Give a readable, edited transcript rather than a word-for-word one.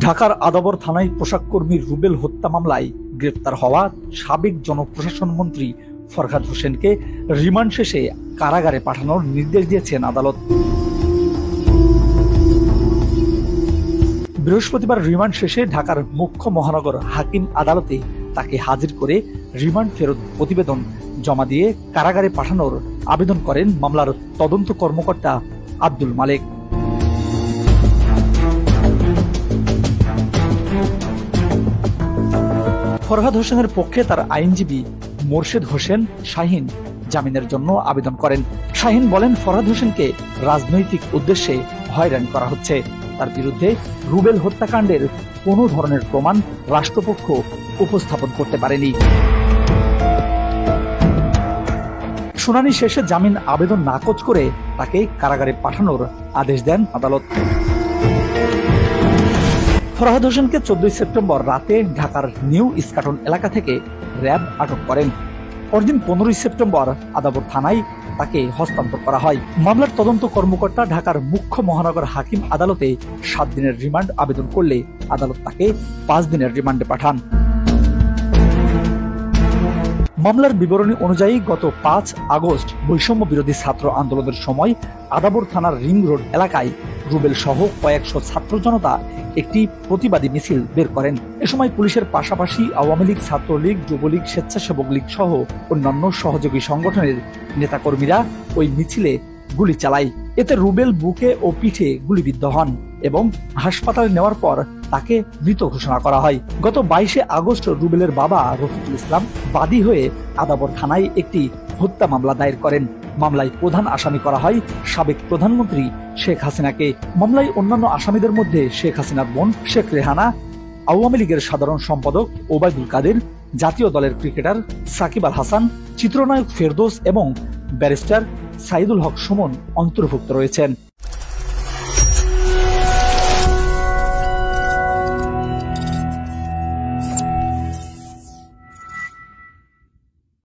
ঢাকার আদাবর থানায় পোশাক কর্মী রুবেল হত্যা মামলায় গ্রেপ্তার হওয়া সাবেক জনপ্রশাসন মন্ত্রী ফরহাদ হোসেনকে রিমান্ড শেষে কারাগারে পাঠানোর নির্দেশ দিয়েছেন আদালত। বৃহস্পতিবার রিমান্ড শেষে ঢাকার মুখ্য মহানগর হাকিম আদালতে তাকে হাজির করে রিমান্ড ফেরত প্রতিবেদন জমা দিয়ে কারাগারে পাঠানোর আবেদন করেন মামলার তদন্ত কর্মকর্তা আব্দুল মালেক। ফরহাদ হোসেনের পক্ষে তার আইনজীবী মোর্শেদ হোসেন শাহিন জামিনের জন্য আবেদন করেন। শাহিন বলেন, ফরহাদ হোসেনকে রাজনৈতিক উদ্দেশ্যে হয়রানি করা হচ্ছে। তার বিরুদ্ধে রুবেল হত্যাকাণ্ডের কোনো ধরনের প্রমাণ রাষ্ট্রপক্ষ উপস্থাপন করতে পারেনি। শুনানি শেষে জামিন আবেদন নাকচ করে তাকে কারাগারে পাঠানোর আদেশ দেন আদালত। ফরহাদ হোসেনকে 14 সেপ্টেম্বর রাতে ঢাকার নিউ ইস্কাটন এলাকা থেকে র্যাব আটক করেন। পরদিন 15 সেপ্টেম্বর আদাবর থানায় তাকে হস্তান্তর করা হয়। মামলার তদন্ত কর্মকর্তা ঢাকার মুখ্য মহানগর হাকিম আদালতে 7 দিনের রিমান্ড আবেদন করলে আদালত তাকে 5 দিনের রিমান্ডে পাঠান। মামলার বিবরণী অনুযায়ী গত 5 আগস্ট বৈষম্য বিরোধী ছাত্র আন্দোলনের সময় আদাবর থানার রিং রোড এলাকায় রুবেল সহ কয়েকশো ছাত্র জনতা একটি প্রতিবাদী মিছিল বের করেন। এ সময় পুলিশের পাশাপাশি আওয়ামী লীগ, ছাত্রলীগ, যুবলীগ, স্বেচ্ছাসেবক লীগ সহ অন্যান্য সহযোগী সংগঠনের নেতাকর্মীরা ওই মিছিলে গুলি চালায়। এতে রুবেল বুকে ও পিঠে গুলিবিদ্ধ হন এবং হাসপাতালে নেওয়ার পর তাকে মৃত ঘোষণা করা হয়। গত 22 আগস্ট রুবেলের বাবা রফিকুল ইসলাম বাদী হয়ে আদাবর থানায় একটি হত্যা মামলা দায়ের করেন। মামলায় প্রধান আসামি করা হয় সাবেক প্রধানমন্ত্রী শেখ হাসিনাকে। মামলায় অন্যান্য আসামিদের মধ্যে শেখ হাসিনার বোন শেখ রেহানা, আওয়ামী লীগের সাধারণ সম্পাদক ওবায়দুল কাদের, জাতীয় দলের ক্রিকেটার সাকিব আল হাসান, চিত্রনায়ক ফেরদৌস এবং ব্যারিস্টার সাইদুল হক সুমন অন্তর্ভুক্ত রয়েছেন।